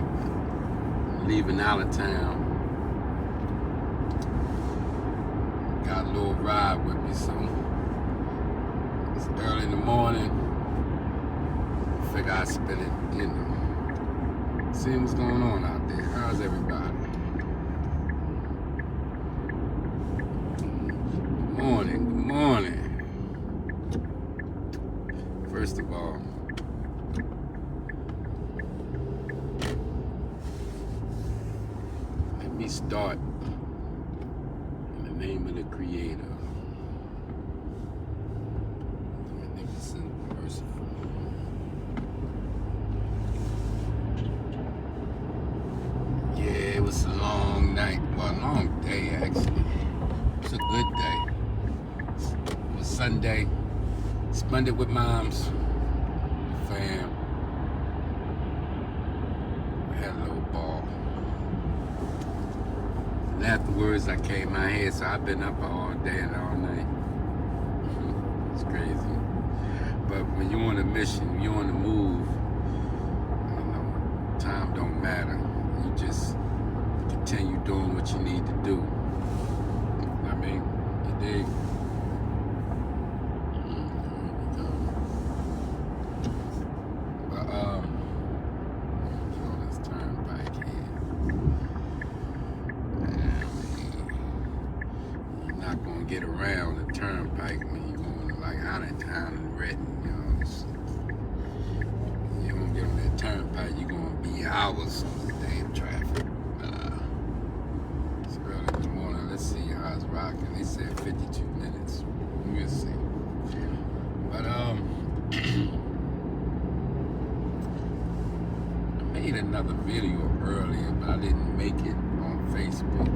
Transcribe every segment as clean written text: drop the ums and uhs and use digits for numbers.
not leaving out of town. Got a little ride with me, so it's early in the morning. Figure I'd spend it, seeing what's going on out there. How's everybody? Good morning. First of all, let me start in the name of the Creator. Magnificent, merciful. Yeah, it was a long night. Well, a long day, actually. It was a good day. It was Sunday. Spent it with moms, fam. We had a little ball. And afterwards, I came out here, so I've been up all day and all night. It's crazy. But when you're on a mission, you're on the move, time don't matter. You just continue doing what you need to do. I mean, you dig? But throw this turnpike here. You're not gonna get around the turnpike when you're going like out of town and Redden, You don't get on that turnpike, you're gonna be hours on the damn traffic. It's early in the morning. Let's see how it's rocking. They said 52 minutes. We'll see. But I made another video earlier, but I didn't make it on Facebook.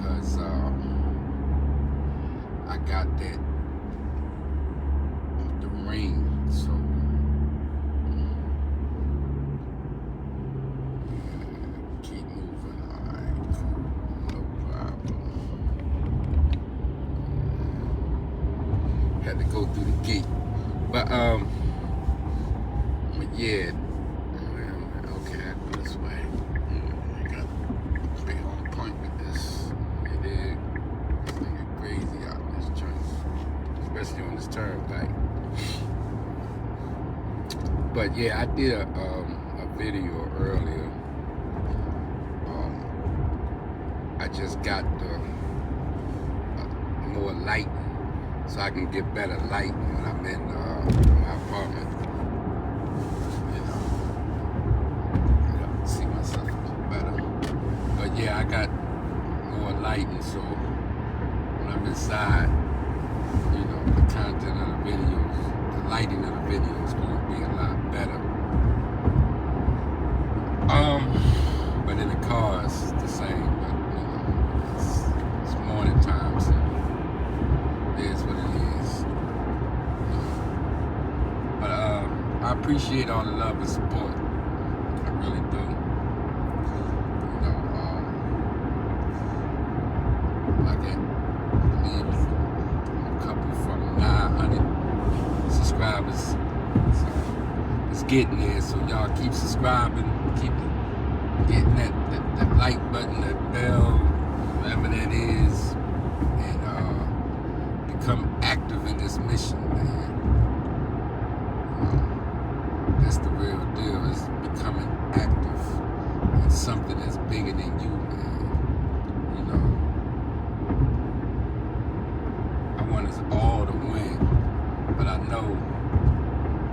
Cause I got the ring, so keep moving. Alright, cool, no problem. Had to go through the gate, but yeah. Okay, I go this way. I got to stay on point with this. You dig? This nigga crazy out in this joint, especially on this turnpike. But yeah, I did a video earlier. I just got the more light, so I can get better light when I'm in my apartment. See myself a little better. But yeah, I got more light, and so when I'm inside, the content of the videos, the lighting of the video is going to be a lot better. But in the car it's the same. But it's morning time, so it is what it is. But I appreciate all the love and support. I really do. I believe a couple from 900 subscribers. So it's getting there, so y'all keep subscribing, keep getting that like button, that bell, whatever that is, and become active in this mission, man. That's the real deal, is becoming active in something that's bigger than you, man. I want us all to win, but I know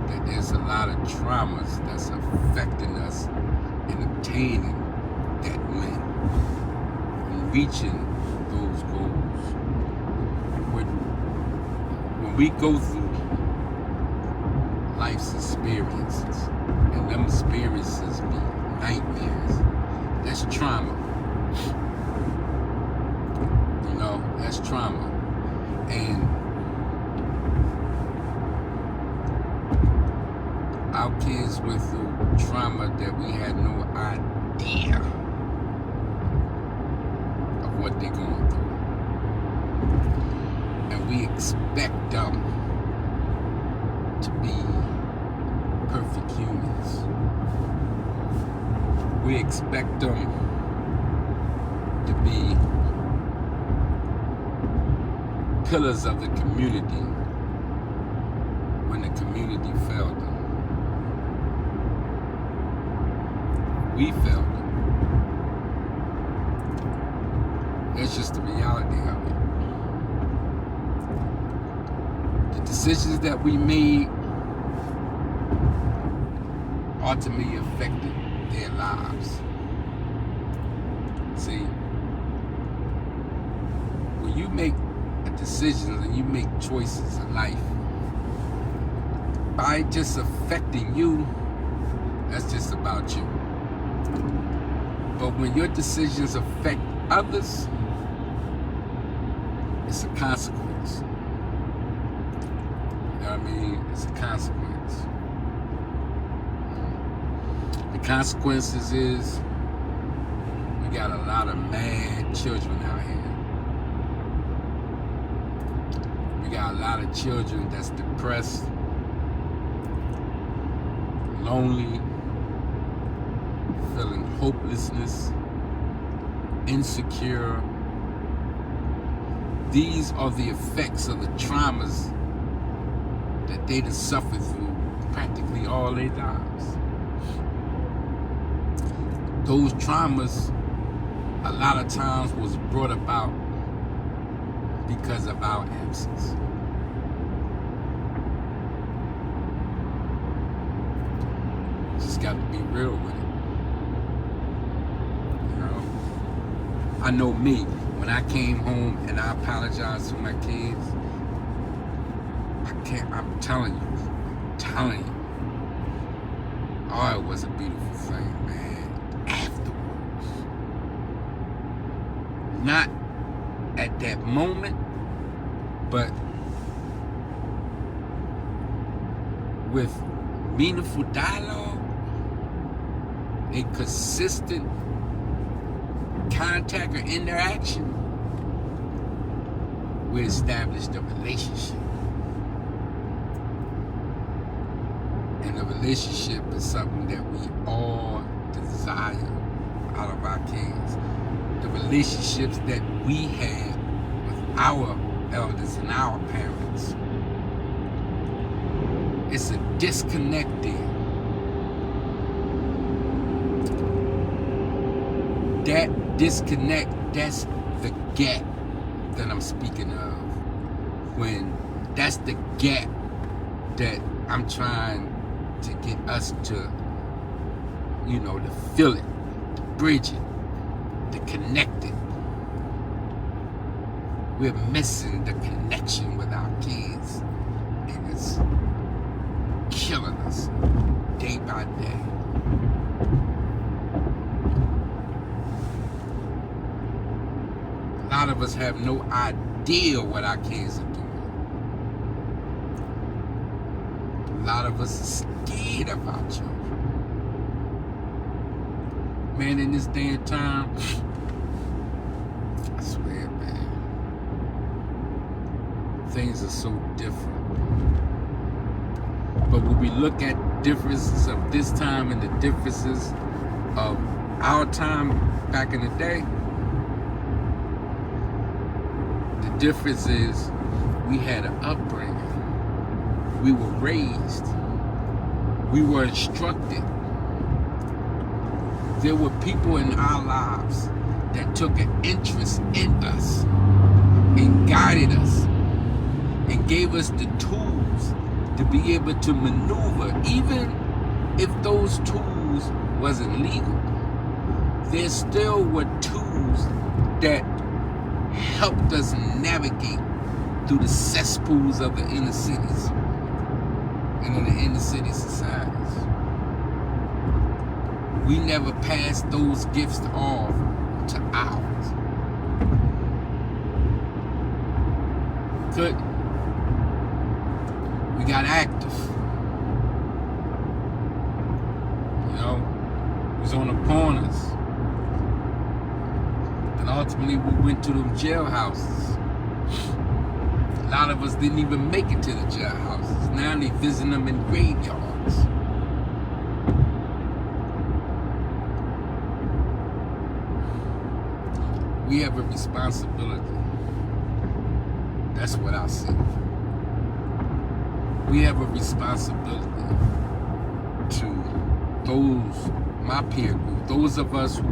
that there's a lot of traumas that's affecting us in obtaining that win, and reaching those goals. When we go through life's experiences, and them experiences be nightmares, that's trauma. That's trauma. And our kids went through trauma that we had no idea of what they're going through. And we expect them to be perfect humans. We expect them to be pillars of the community when the community failed them. We failed them. That's just the reality of it. The decisions that we made ultimately affected their lives. See, when you make decisions and you make choices in life, by just affecting you, that's just about you. But when your decisions affect others, it's a consequence. You know what I mean? It's a consequence. The consequences is we got a lot of mad children out here. We got a lot of children that's depressed, lonely, feeling hopelessness, insecure. These are the effects of the traumas that they done suffered through practically all their lives. Those traumas, a lot of times, was brought about because of our absence. Just got to be real with it. You know, I know me, when I came home and I apologized to my kids, I'm telling you. Oh, it was a beautiful thing, man. Afterwards. Not at that moment, but with meaningful dialogue and consistent contact or interaction, we established a relationship. And a relationship is something that we all desire out of our kids. The relationships that we had with our elders and our parents. It's a disconnect there. That disconnect, that's the gap that I'm speaking of. When that's the gap that I'm trying to get us to, to fill it, to bridge it, to connect it. We're missing the connection with our kids, and it's killing us day by day. A lot of us have no idea what our kids are doing. A lot of us are scared of our children. Man, in this day and time, I swear, man, things are so different. But when we look at differences of this time and the differences of our time back in the day, the difference is we had an upbringing. We were raised. We were instructed. There were people in our lives that took an interest in us and guided us and gave us the tools to be able to maneuver, even if those tools wasn't legal. There still were tools that helped us navigate through the cesspools of the inner cities and in the inner city societies. We never passed those gifts off to ours. Couldn't. We got active. We was on the corners. And ultimately we went to them jailhouses. A lot of us didn't even make it to the jailhouses. Now they visit them in graveyards. we have a responsibility. That's what I see. We have a responsibility to those, my peer group, those of us who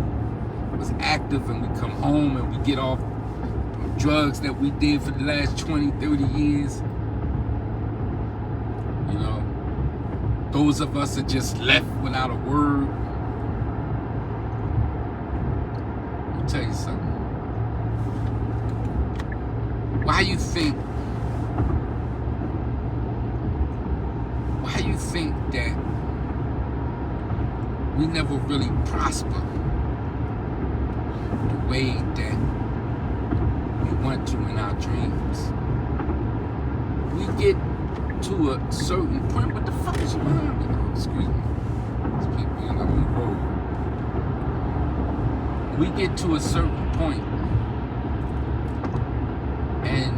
was active and we come home and we get off drugs that we did for the last 20, 30 years. You know, those of us are just left without a word. Let me tell you something. Why you think that we never really prosper the way that we want to in our dreams? We get to a certain point. What the fuck is behind me? Excuse me. There's people on the road. We get to a certain point and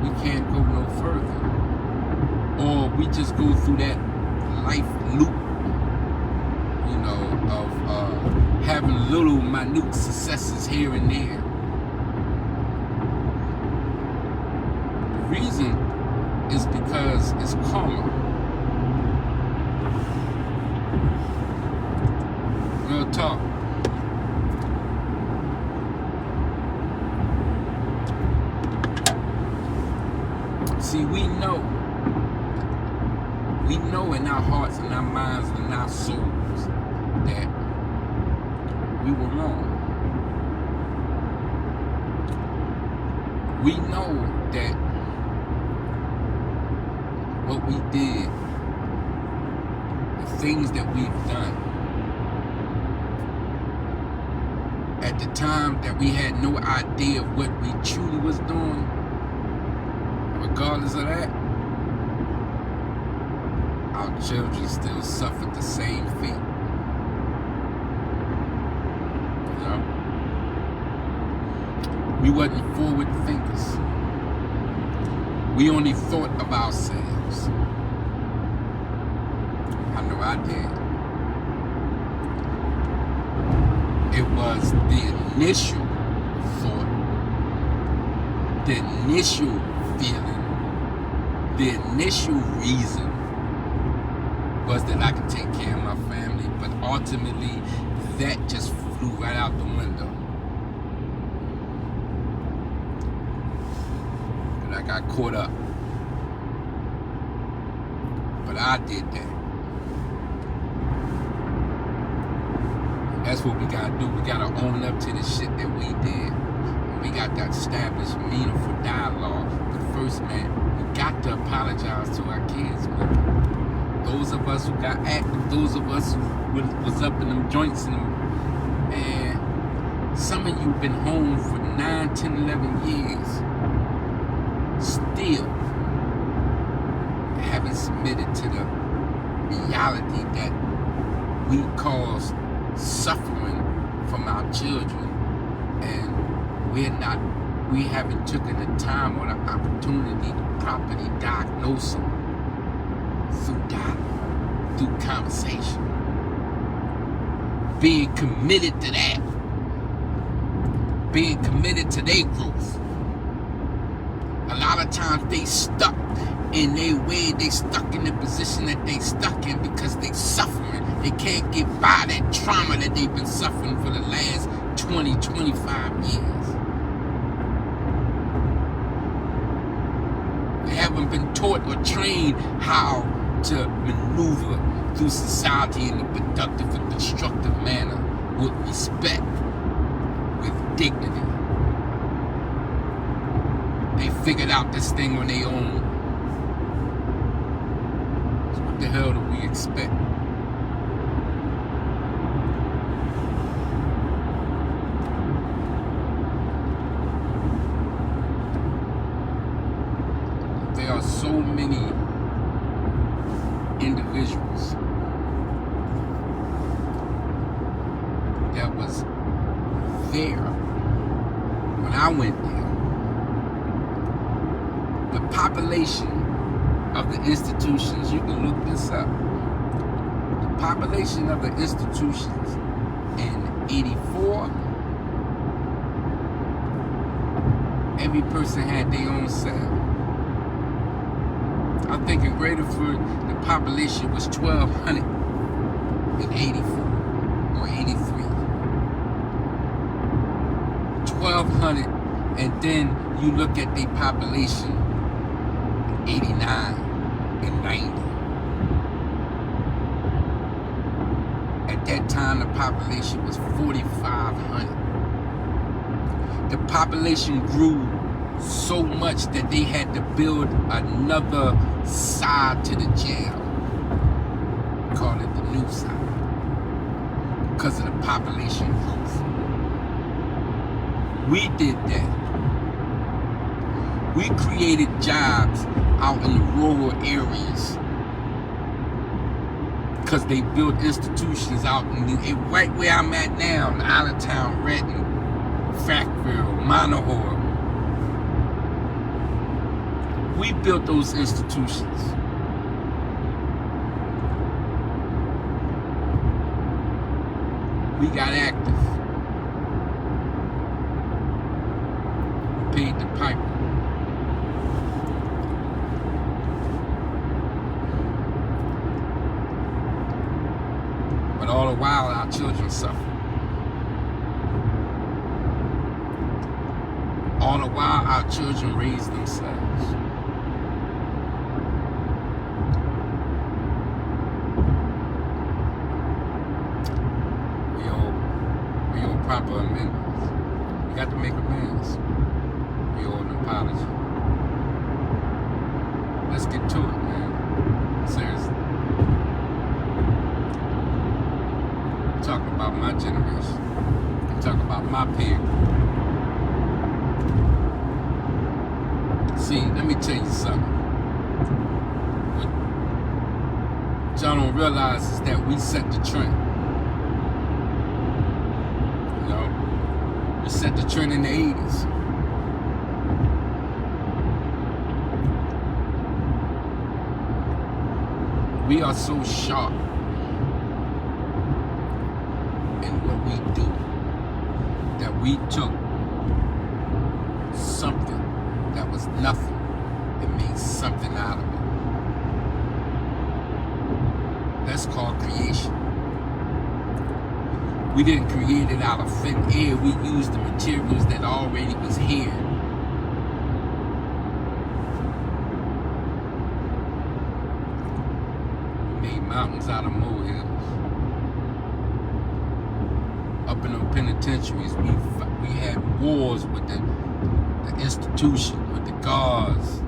we can't go no further. Or we just go through that life loop, you know, of having little minute successes here and there. The reason is because it's karma. Real talk. See, we know in our hearts and our minds and our souls that we were wrong. We know that what we did, the things that we've done, at the time that we had no idea of what we truly was doing, regardless of that, our children still suffered the same fate. You know? We wasn't forward thinkers. We only thought of ourselves. I know I did. It was the initial thought, the initial feeling, the initial reason was that I could take care of my family, but ultimately that just flew right out the window. And I got caught up. But I did that. And that's what we gotta do. We gotta own up to the shit that we did. And we got to establish meaningful dialogue. But first, man, we got to apologize to our kids, man. Those of us who got active, those of us who was up in them joints and them, and some of you been home for 9, 10, 11 years, still haven't submitted to the reality that we caused suffering from our children, and we haven't taken the time or the opportunity to properly diagnose them through conversation. Being committed to that. Being committed to their growth. A lot of times they stuck in their way, they stuck in the position that they stuck in because they suffering. They can't get by that trauma that they've been suffering for the last 20, 25 years. They haven't been taught or trained how to maneuver through society in a productive and constructive manner with respect, with dignity. They figured out this thing on their own. So what the hell do we expect? There are so many individuals that was there when I went there. The population of the institutions, you can look this up, the population of the institutions in 84 every person had their own cell. I think in Graterford, the population was 1,284 or 83. 1,200, and then you look at the population, 89 and 90. At that time, the population was 4,500. The population grew so much that they had to build another side to the jail. Call it the new side. Because of the population growth. We did that. We created jobs out in the rural areas. Because they built institutions out right where I'm at now, in Allentown, Renton, Frackville, Monahor. We built those institutions. We got active. Paid the piper. But all the while, our children suffer. All the while, our children raise themselves. We owe proper amendments. We got to make amends. We owe an apology. Let's get to it, man. Seriously. Talk about my generation. Talk about my peer. See, let me tell you something. What y'all don't realize is that we set the trend. You know, we set the trend in the 80s. We are so sharp in what we do that we took something that was nothing and made something out of it. That's called creation. We didn't create it out of thin air. We used the materials that already was here. We made mountains out of molehills. Up in the penitentiaries, we had wars with the institution, with the guards,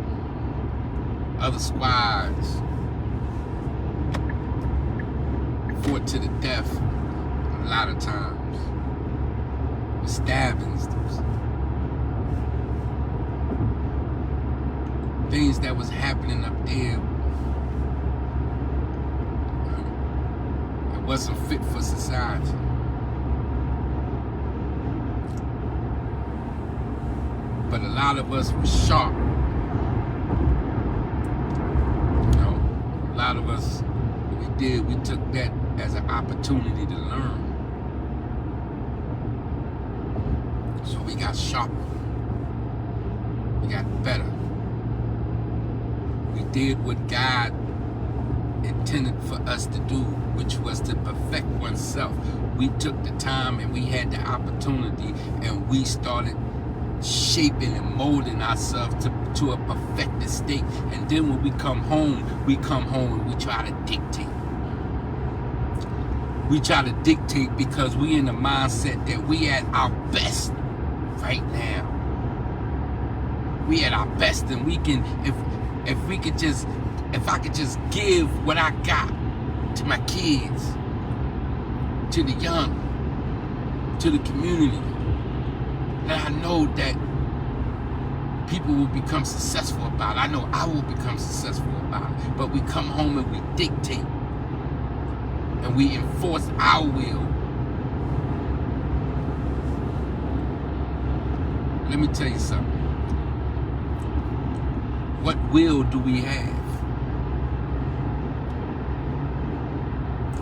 other squads, fought to the death a lot of times, with stabbings, things that was happening up there. It wasn't fit for society. But a lot of us were sharp. You know, a lot of us, what we did, we took that as an opportunity to learn. So we got sharper. We got better. We did what God intended for us to do, which was to perfect oneself. We took the time and we had the opportunity, and we started shaping and molding ourselves to a perfected state. And then when we come home and we try to dictate. We try to dictate because we in the mindset that we at our best right now. We at our best, and we can, if I could just give what I got to my kids, to the young, to the community, then I know that people will become successful about it. I know I will become successful about it. But we come home and we dictate, and we enforce our will. Let me tell you something. What will do we have?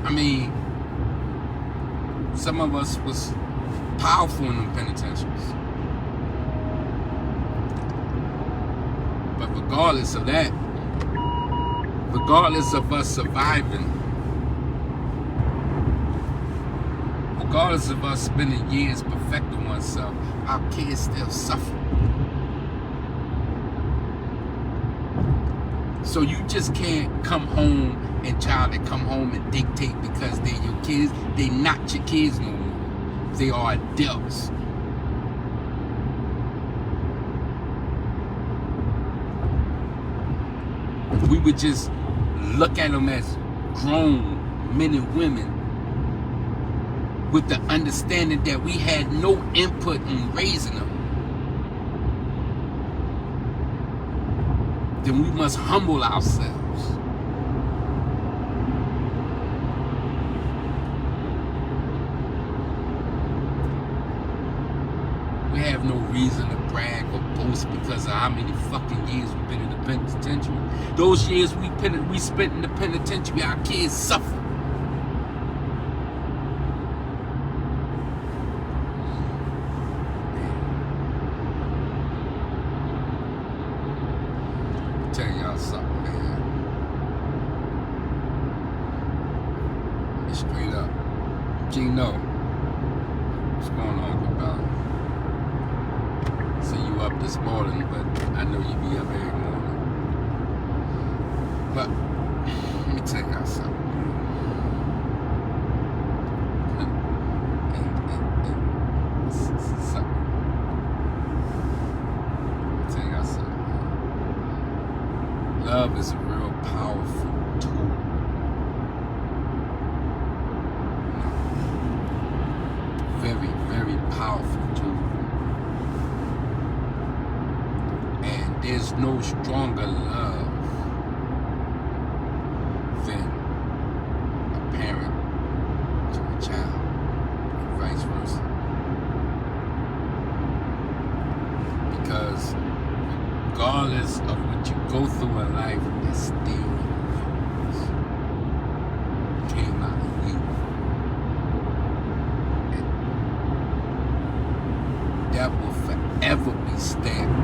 I mean, some of us was powerful in the penitentiaries. regardless of that, regardless of us surviving, regardless of us spending years perfecting oneself, our kids still suffer. So you just can't come home and try to come home and dictate because they're your kids. They're not your kids no more. They are adults. If we would just look at them as grown men and women with the understanding that we had no input in raising them, then we must humble ourselves. We have no reason to brag or boast because of how many fucking years we've been in the penitentiary. Those years we spent in the penitentiary, our kids suffer. Tell y'all something, man. It's straight up. Gino, what's going on, good brother? See you up this morning, but I know you be up every morning. But let me tell y'all something. Love is a real powerful tool. Very, very powerful tool. And there's no stronger love than a parent to a child, and vice versa. Because regardless of what you go through in life, it still came out of you. And that will forever be stamped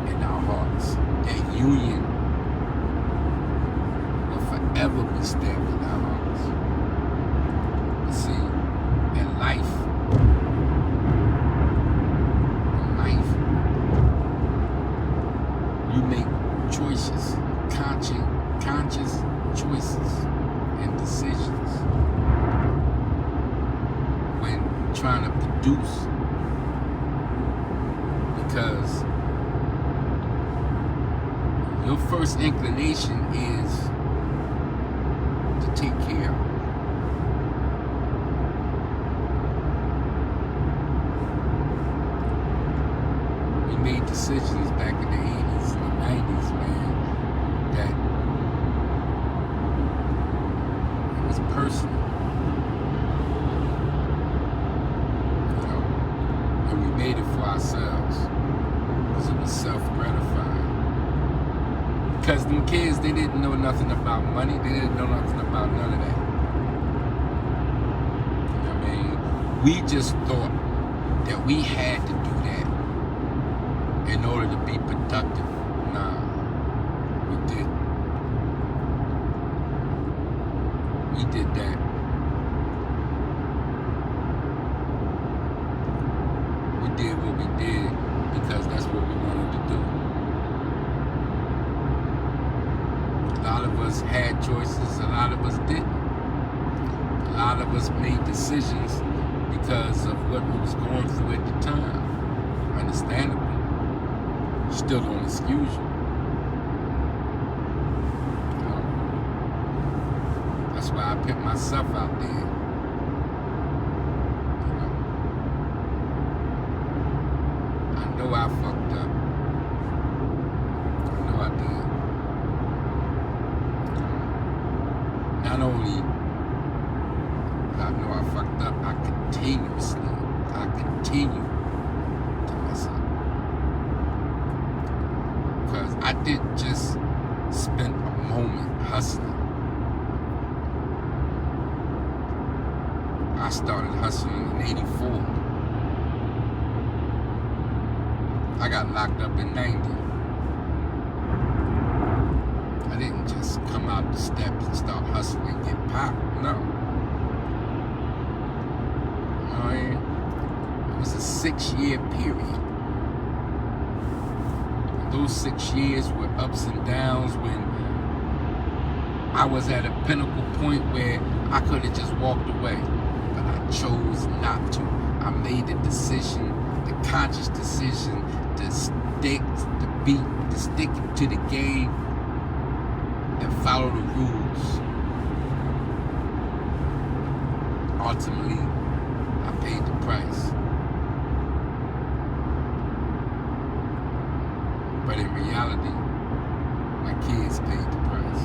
in our hearts. That union will forever be stamped in our hearts. But see, in life, you make choices, conscious choices and decisions when trying to produce, because your first inclination is to take care of. We made decisions back in the 80s and the 90s, man, that it was personal. You know, and we made it for ourselves because it was self-gratifying. Because them kids, they didn't know nothing about money. They didn't know nothing about none of that. You know what I mean? We just thought that we had to do that in order to be productive. Nah, we didn't. We did that. We did what we did because that's what we wanted to do. A lot of us had choices, a lot of us didn't. A lot of us made decisions because of what we was going through at the time. Understandable. Still don't excuse you. That's why I put myself out there. I know I fucked up. I know I did. Not only I know I fucked up, I continue to mess up. Because I didn't just spend a moment hustling. I started hustling in '84. I got locked up in '90. out the steps and start hustling and get popped. No. It was a 6-year period. Those 6 years were ups and downs when I was at a pinnacle point where I could have just walked away. But I chose not to. I made the decision, the conscious decision to stick to the game and follow the rules. Ultimately, I paid the price. But in reality, my kids paid the price.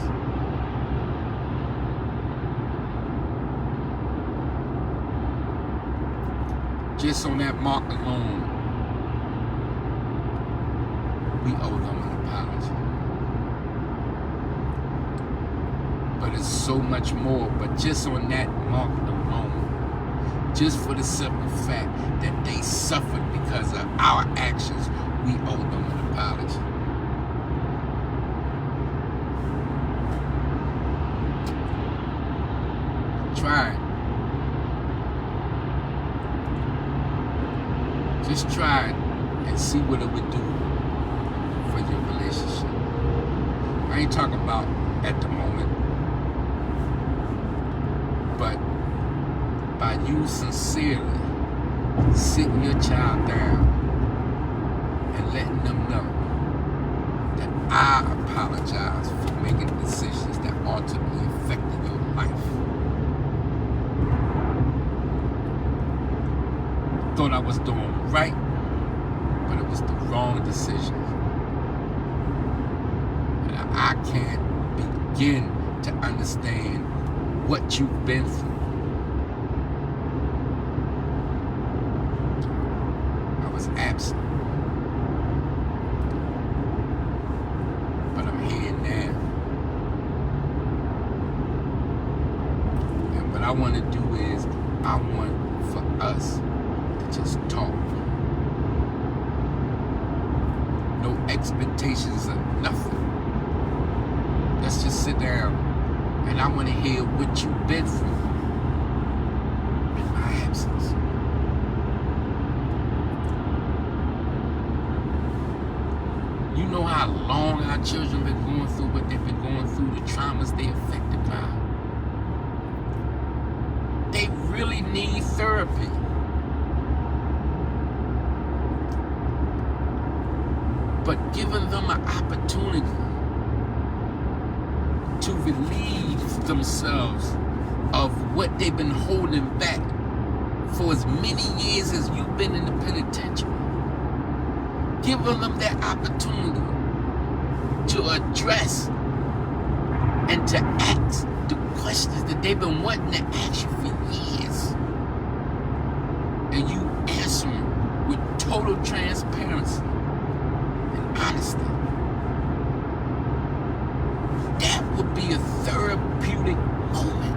Just on that mark alone, we owe them an apology. But it's so much more. But just on that mark alone, just for the simple fact that they suffered because of our actions, we owe them an apology. Try it. Just try it and see what it would do for your relationship. I ain't talking about at the moment, but by you sincerely sitting your child down and letting them know that I apologize for making decisions that ultimately affected your life. Thought I was doing right, but it was the wrong decision. And I can't begin to understand what you've been through. I was absent. But I'm here now. And what I want to do is, I want for us to just talk. No expectations of nothing. Let's just sit down, and I want to hear what you've been through in my absence. You know how long our children been going through what they've been going through, the traumas they affected by. They really need therapy. But giving them an opportunity to relieve themselves of what they've been holding back for as many years as you've been in the penitentiary. Giving them that opportunity to address and to ask the questions that they've been wanting to ask you for years. And you answer them with total transparency and honesty. That would be a therapeutic moment.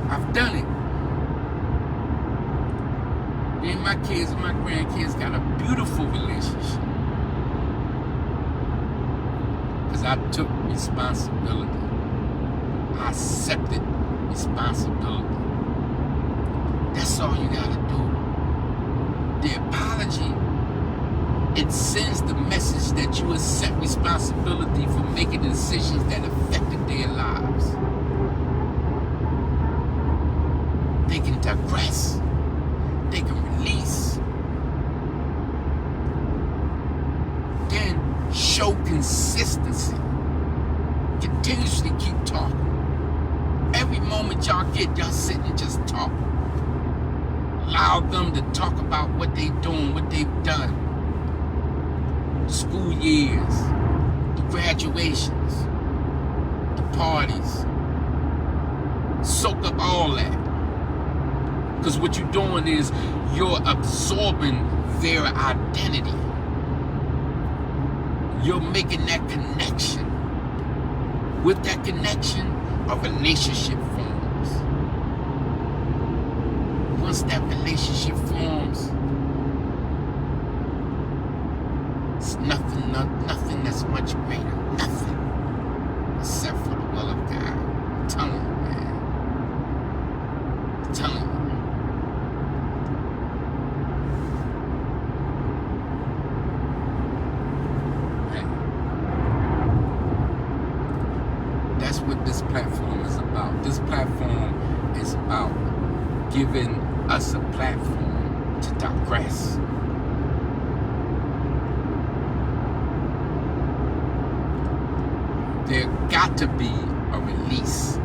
I've done it. Me and my kids and my grandkids got a beautiful relationship. Because I took responsibility. I accepted responsibility. That's all you gotta do. The apology, it sends the message that you accept responsibility for making decisions that affected their lives. They can digress. They can release. Then show consistency. Continuously keep talking. Every moment y'all get, y'all sit and just talk. Allow them to talk about what they doing, what they've done. School years, the graduations, the parties. Soak up all that. Because what you're doing is you're absorbing their identity. You're making that connection. With that connection, a relationship forms. Once that relationship forms, It's nothing that's much greater. Nothing. Except for the will of God. I'm telling you, man. I'm telling you. That's what this platform is about. This platform is about giving us a platform to digress. There got to be a release.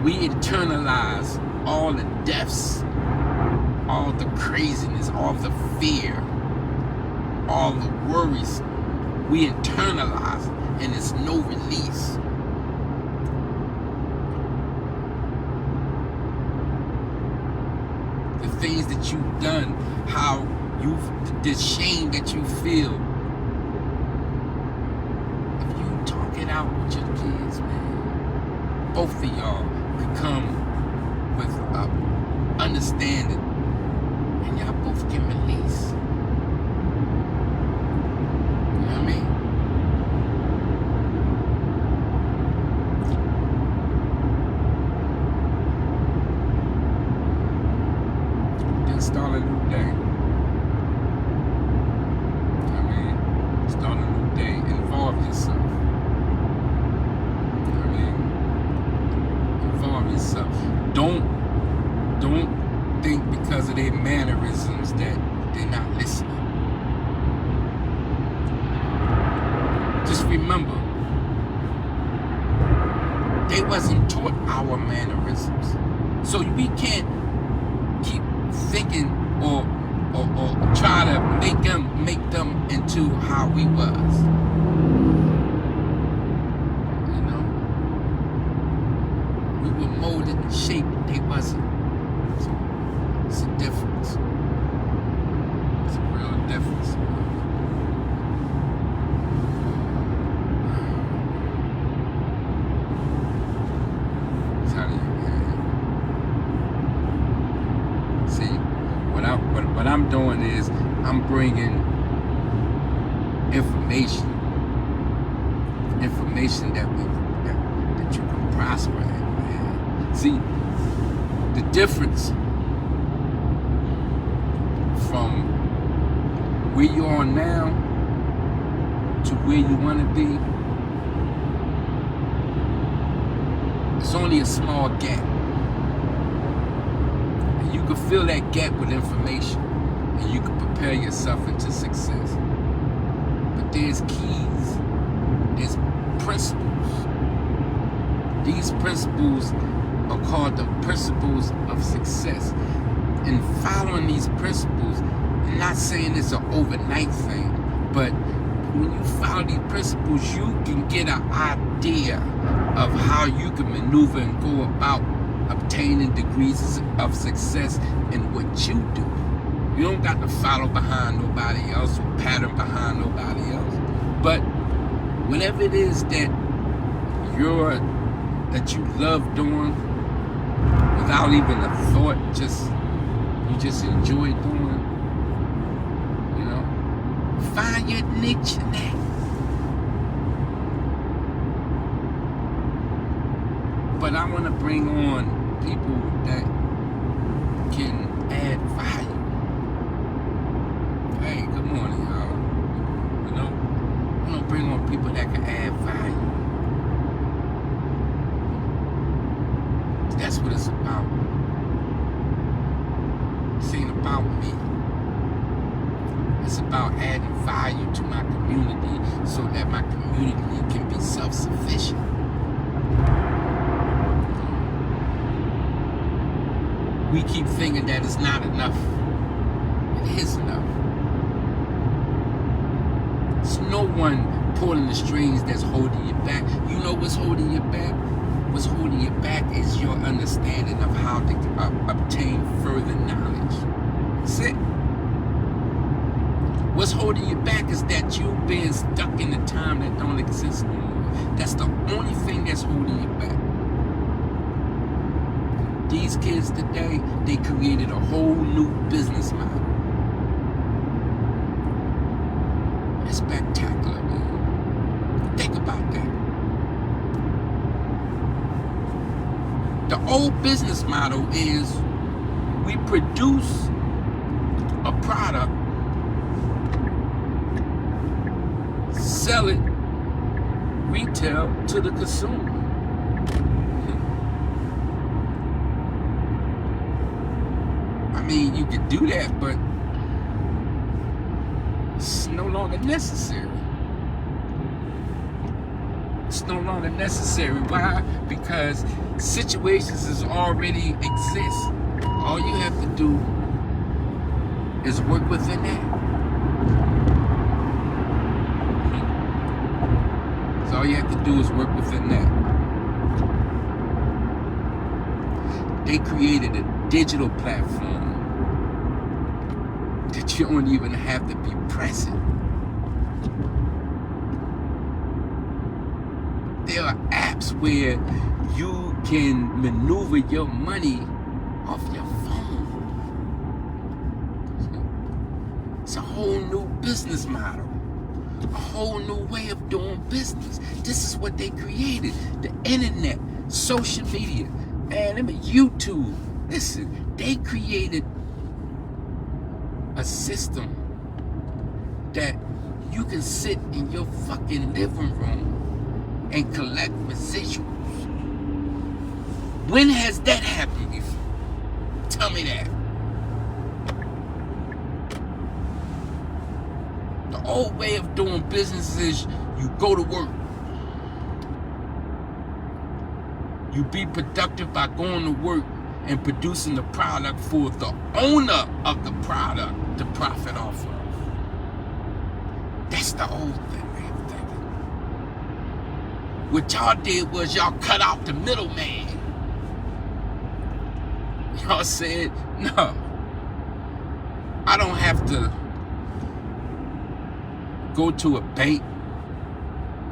We internalize all the deaths, all the craziness, all the fear, all the worries. We internalize, and there's no release. The things that you've done, how the shame that you feel. If you talk it out with your kids, man, both of y'all could come with understanding, and y'all both can release. You know what I mean? Then start a new day. Start a new day. Involve yourself. You know what I mean? Involve yourself. Don't think because of their mannerisms that they're not listening. Just remember, they wasn't taught our mannerisms. So we can't keep thinking or try to make them into how we was. You know? We were molded and shaped, they wasn't. So it's a difference. It's a real difference. I'm telling you, man. See? What I'm doing is I'm bringing information that you can prosper in, man. See, the difference from where you are now to where you want to be, it's only a small gap. You can fill that gap with information, and you can prepare yourself into success. But there's keys, there's principles. These principles are called the principles of success. And following these principles, I'm not saying it's an overnight thing, but when you follow these principles, you can get an idea of how you can maneuver and go about obtaining degrees of success in what you do. You don't got to follow behind nobody else or pattern behind nobody else. But whatever it is that you love doing without even a thought, you just enjoy doing, you know, find your niche in that. But I want to bring on people that can add value. Hey, good morning, y'all. You know, I want to bring on people that can add value. That's what it's about. This ain't about me. It's about adding value to my community so that my community can be self-sufficient. We keep thinking that it's not enough. It is enough. It's no one pulling the strings that's holding you back. You know what's holding you back? What's holding you back is your understanding of how to obtain further knowledge. That's it. What's holding you back is that you've been stuck in a time that don't exist no more. That's the only thing that's holding you back. These these kids today, they created a whole new business model. It's spectacular, man. Think about that. The old business model is we produce a product, sell it retail to the consumer. I mean, you could do that, but it's no longer necessary. It's no longer necessary. Why? Because situations already exist. All you have to do is work within that. So all you have to do is work within that. They created a digital platform that you don't even have to be present. There are apps where you can maneuver your money off your phone. It's a whole new business model, a whole new way of doing business. This is what they created. The internet, social media, and YouTube. Listen, they created a system that you can sit in your fucking living room and collect residuals. When has that happened before? Tell me that. The old way of doing business is you go to work. You be productive by going to work and producing the product for the owner of the product to profit off of. That's the old thing, man. What y'all did was y'all cut out the middleman. Y'all said, no, I don't have to go to a bank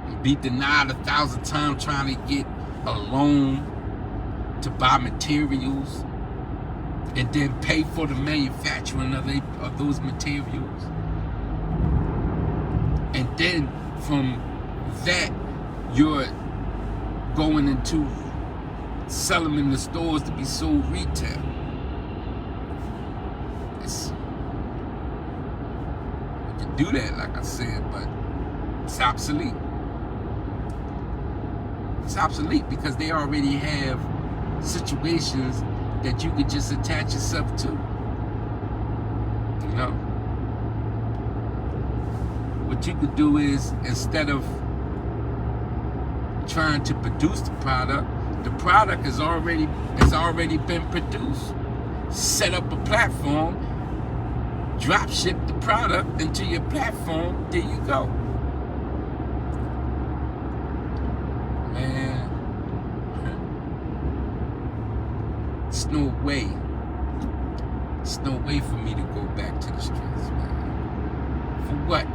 and be denied 1,000 times trying to get a loan to buy materials and then pay for the manufacturing of those materials. And then from that, you're going into selling them in the stores to be sold retail. You can do that, like I said, but it's obsolete. It's obsolete because they already have situations that you could just attach yourself to. You know? What you could do is, instead of trying to produce the product has already been produced. Set up a platform, drop ship the product into your platform, there you go. Man, it's no way for me to go back to the streets, man. For what?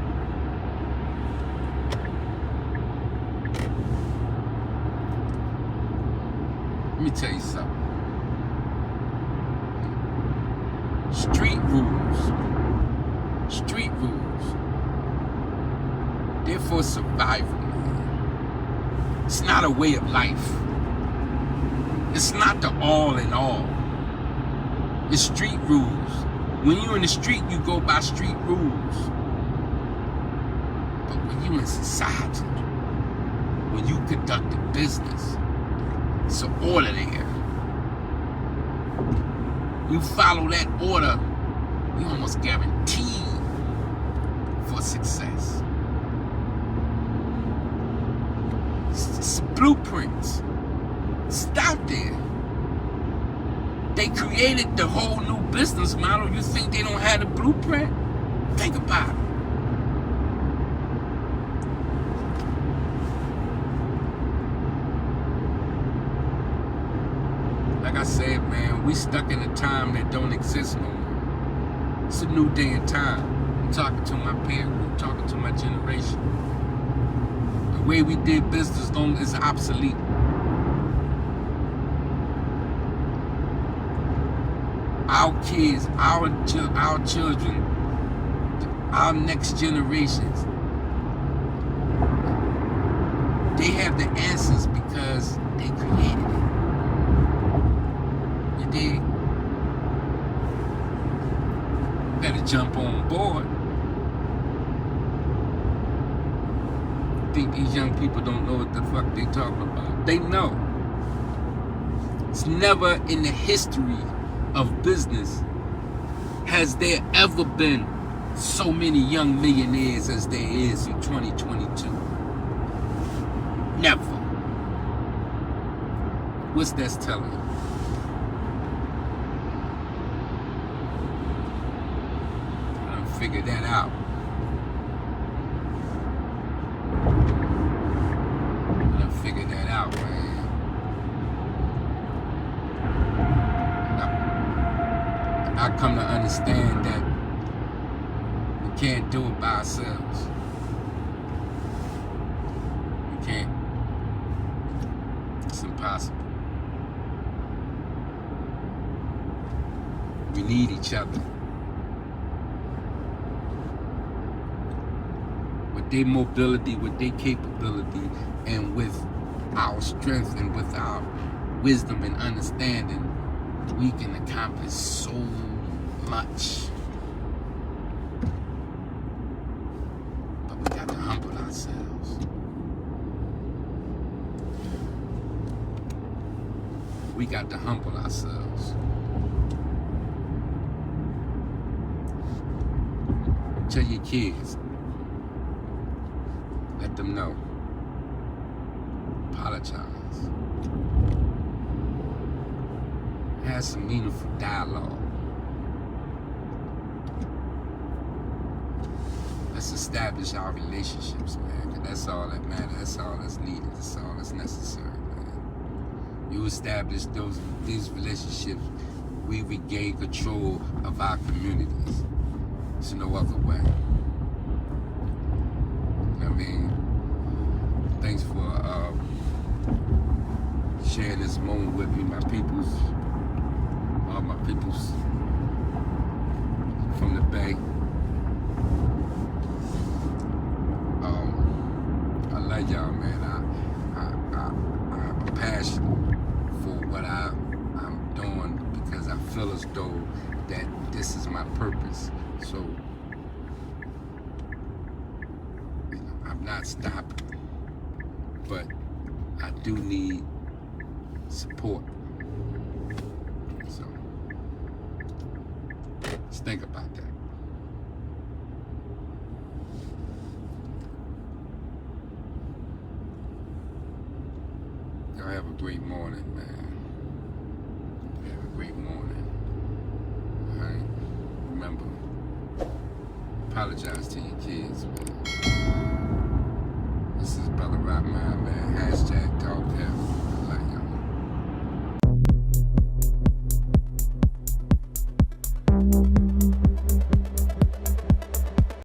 Let me tell you something. Street rules, they're for survival, man. It's not a way of life. It's not the all in all. It's street rules. When you're in the street, you go by street rules. But when you're in society, when you conduct a business, it's an order there. You follow that order, you almost guaranteed for success. It's blueprints. It's out there. They created the whole new business model. You think they don't have the blueprint? Think about it. Like I said, man, we stuck in a time that don't exist no more. It's a new day and time. I'm talking to my peer group, talking to my generation. The way we did business is obsolete. our kids, our children, our next generations, they have the answers because they created it. You dig? Better jump on board. Think these young people don't know what the fuck they talking about. They know. It's never in the history of business has there ever been so many young millionaires as there is in 2022. Never. What's that telling you? I done figured that out. Figure that out, man. I come to understand that we can't do it by ourselves. We can't. It's impossible. We need each other. With their mobility, with their capability, and with our strength and with our wisdom and understanding, we can accomplish so much. But we got to humble ourselves. We got to humble ourselves. Tell your kids, let them know. Apologize. Have some meaningful dialogue. Let's establish our relationships, man. 'Cause that's all that matters. That's all that's needed. That's all that's necessary, man. You establish these relationships, we regain control of our communities. There's no other way. I mean, thanks for sharing this moment with me, my peoples, all my peoples from the Bay. I love y'all, man. I have a passion for what I'm doing because I feel as though that this is my purpose. So I'm not stopping, but I do need support. So let's think about that. Y'all have a great morning, man. Have a great morning. All right? Remember, apologize to your kids, man.